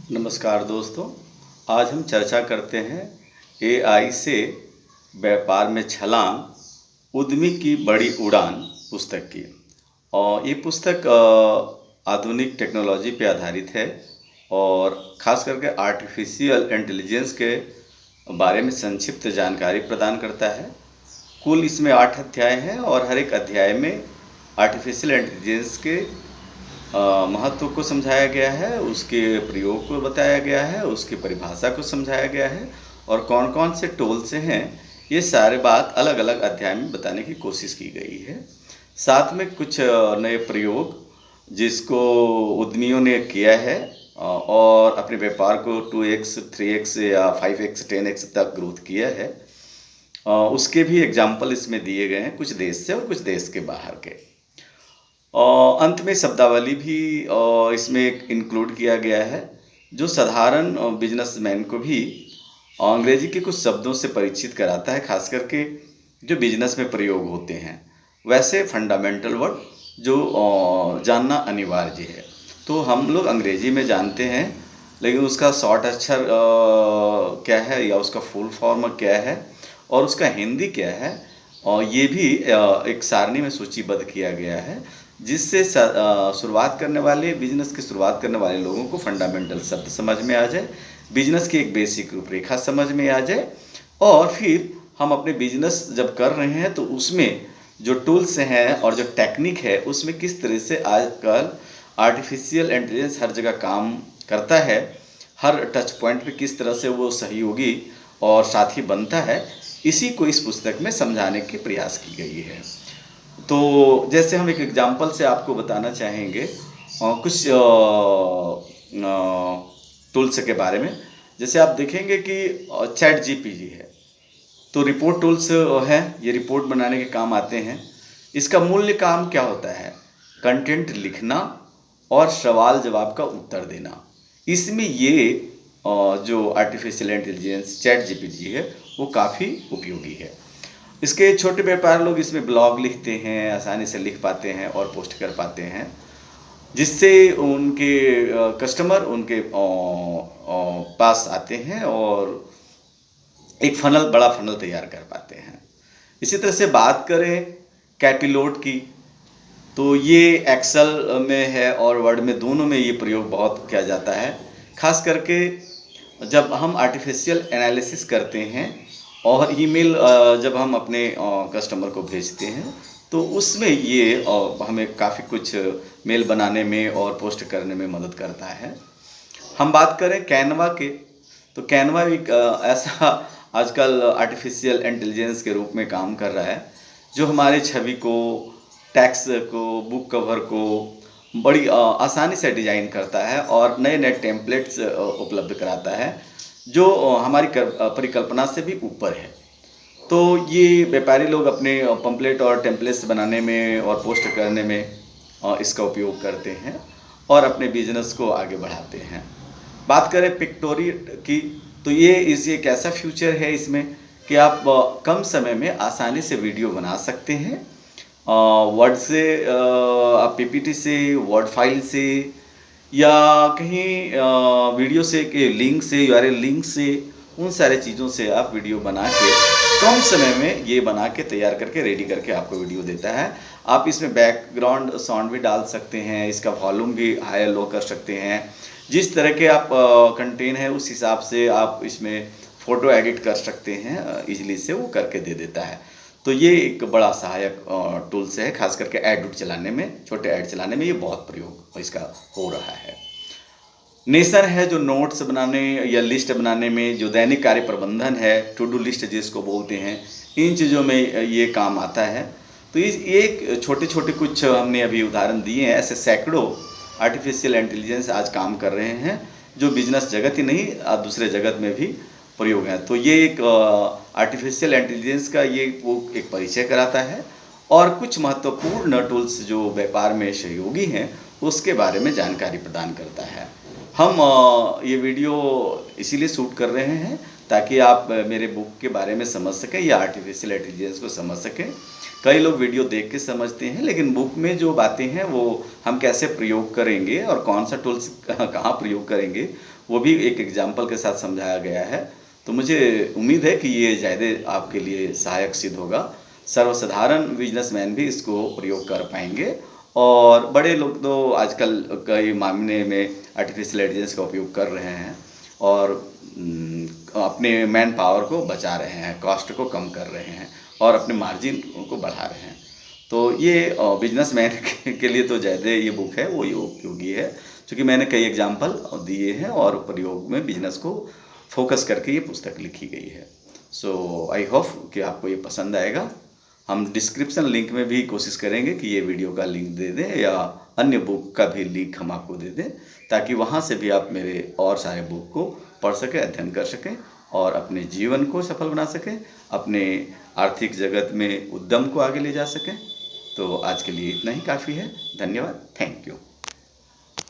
नमस्कार दोस्तों। आज हम चर्चा करते हैं एआई से व्यापार में छलांग, उद्यमी की बड़ी उड़ान पुस्तक की। और ये पुस्तक आधुनिक टेक्नोलॉजी पे आधारित है और ख़ास करके आर्टिफिशियल इंटेलिजेंस के बारे में संक्षिप्त जानकारी प्रदान करता है। कुल इसमें 8 अध्याय हैं और हर एक अध्याय में आर्टिफिशियल इंटेलिजेंस के महत्व को समझाया गया है, उसके प्रयोग को बताया गया है, उसकी परिभाषा को समझाया गया है और कौन-कौन से टूल्स हैं, ये सारे बात अलग-अलग अध्याय में बताने की कोशिश की गई है। साथ में कुछ नए प्रयोग जिसको उद्यमियों ने किया है और अपने व्यापार को 2x, 3x या 5x, 10x तक ग्रोथ किया है। उसके भी एग्जाम्पल इसमें दिए गए हैं, कुछ देश से और कुछ देश के बाहर के। अंत में शब्दावली भी इसमें इंक्लूड किया गया है, जो साधारण बिजनेसमैन को भी अंग्रेजी के कुछ शब्दों से परिचित कराता है, खास करके जो बिजनेस में प्रयोग होते हैं। वैसे फंडामेंटल वर्ड जो जानना अनिवार्य है। तो हम लोग अंग्रेजी में जानते हैं, लेकिन उसका शॉर्ट अक्षर क्या है या उसका फुल फॉर्म क्या है और उसका हिंदी क्या है, और ये भी एक सारणी में सूचीबद्ध किया गया है, जिससे शुरुआत करने वाले बिजनेस की शुरुआत करने वाले लोगों को फंडामेंटल शब्द समझ में आ जाए, बिजनेस की एक बेसिक रूपरेखा समझ में आ जाए और फिर हम अपने बिजनेस जब कर रहे हैं तो उसमें जो टूल्स हैं और जो टेक्निक है उसमें किस तरह से आजकल आर्टिफिशियल इंटेलिजेंस हर जगह काम करता है, हर टच पॉइंट पे किस तरह से वो सहयोगी और साथी बनता है, इसी को इस पुस्तक में समझाने के प्रयास की गई है। तो जैसे हम एक एग्जांपल से आपको बताना चाहेंगे कुछ टूल्स के बारे में। जैसे आप देखेंगे कि चैट जीपीटी है, तो रिपोर्ट टूल्स है, ये रिपोर्ट बनाने के काम आते हैं। इसका मूल्य काम क्या होता है? कंटेंट लिखना और सवाल जवाब का उत्तर देना। इसमें ये जो आर्टिफिशियल इंटेलिजेंस चैट जीपीटी है वो काफ़ी उपयोगी है। इसके छोटे व्यापार लोग इसमें ब्लॉग लिखते हैं, आसानी से लिख पाते हैं और पोस्ट कर पाते हैं, जिससे उनके कस्टमर उनके पास आते हैं और एक बड़ा फनल तैयार कर पाते हैं। इसी तरह से बात करें कैटलॉग की, तो ये एक्सेल में है और वर्ड में, दोनों में ये प्रयोग बहुत किया जाता है। खास करके जब हम आर्टिफिशियल एनालिसिस करते हैं और ईमेल जब हम अपने कस्टमर को भेजते हैं तो उसमें ये हमें काफ़ी कुछ मेल बनाने में और पोस्ट करने में मदद करता है। हम बात करें कैनवा के, तो कैनवा एक ऐसा आजकल आर्टिफिशियल इंटेलिजेंस के रूप में काम कर रहा है, जो हमारे छवि को, टेक्स्ट को, बुक कवर को बड़ी आसानी से डिज़ाइन करता है और नए नए टेम्पलेट्स उपलब्ध कराता है, जो हमारी परिकल्पना से भी ऊपर है। तो ये व्यापारी लोग अपने पंपलेट और टेम्पलेट्स बनाने में और पोस्ट करने में इसका उपयोग करते हैं और अपने बिजनेस को आगे बढ़ाते हैं। बात करें पिक्टोरी की, तो ये एक ऐसा फ्यूचर है इसमें कि आप कम समय में आसानी से वीडियो बना सकते हैं। वर्ड से, आप पीपीटी से, वर्ड फाइल से या कहीं वीडियो से के लिंक से, यूआरएल लिंक से, उन सारे चीज़ों से आप वीडियो बना के कम समय में ये बना के तैयार करके रेडी करके आपको वीडियो देता है। आप इसमें बैकग्राउंड साउंड भी डाल सकते हैं, इसका वॉल्यूम भी हाई लो कर सकते हैं। जिस तरह के आप कंटेंट है उस हिसाब से आप इसमें फ़ोटो एडिट कर सकते हैं, इजीली से वो करके दे देता है। तो ये एक बड़ा सहायक टूल्स है, खास करके ऐड चलाने में, छोटे ऐड चलाने में ये बहुत प्रयोग इसका हो रहा है। नेशन है जो नोट्स बनाने या लिस्ट बनाने में, जो दैनिक कार्य प्रबंधन है, टू डू लिस्ट जिसको बोलते हैं, इन चीज़ों में ये काम आता है। तो इस एक छोटे छोटे कुछ हमने अभी उदाहरण दिए हैं, ऐसे सैकड़ों आर्टिफिशियल इंटेलिजेंस आज काम कर रहे हैं, जो बिजनेस जगत ही नहीं दूसरे जगत में भी प्रयोग है। तो ये एक आर्टिफिशियल इंटेलिजेंस का ये वो एक परिचय कराता है और कुछ महत्वपूर्ण टूल्स जो व्यापार में सहयोगी हैं उसके बारे में जानकारी प्रदान करता है। हम ये वीडियो इसीलिए शूट कर रहे हैं ताकि आप मेरे बुक के बारे में समझ सकें या आर्टिफिशियल इंटेलिजेंस को समझ सकें। कई लोग वीडियो देख के समझते हैं, लेकिन बुक में जो बातें हैं वो हम कैसे प्रयोग करेंगे और कौन सा टूल्स कहाँ प्रयोग करेंगे, वो भी एक एग्जाम्पल के साथ समझाया गया है। तो मुझे उम्मीद है कि ये ज़्यादा आपके लिए सहायक सिद्ध होगा। सर्वसाधारण बिजनेसमैन भी इसको प्रयोग कर पाएंगे, और बड़े लोग तो आजकल कई मामले में आर्टिफिशियल इंटेलिजेंस का उपयोग कर रहे हैं और अपने मैन पावर को बचा रहे हैं, कॉस्ट को कम कर रहे हैं और अपने मार्जिन को बढ़ा रहे हैं। तो ये बिजनेसमैन के लिए तो ज़्यादा ये बुक है वो ये उपयोगी है, क्योंकि मैंने कई एग्जाम्पल दिए हैं और प्रयोग में बिजनेस को फोकस करके ये पुस्तक लिखी गई है। सो आई होप कि आपको ये पसंद आएगा। हम डिस्क्रिप्शन लिंक में भी कोशिश करेंगे कि ये वीडियो का लिंक दे दें या अन्य बुक का भी लिंक हम आपको दे दें, ताकि वहाँ से भी आप मेरे और सारे बुक को पढ़ सकें, अध्ययन कर सकें और अपने जीवन को सफल बना सकें, अपने आर्थिक जगत में उद्यम को आगे ले जा सकें। तो आज के लिए इतना ही काफ़ी है। धन्यवाद। Thank you.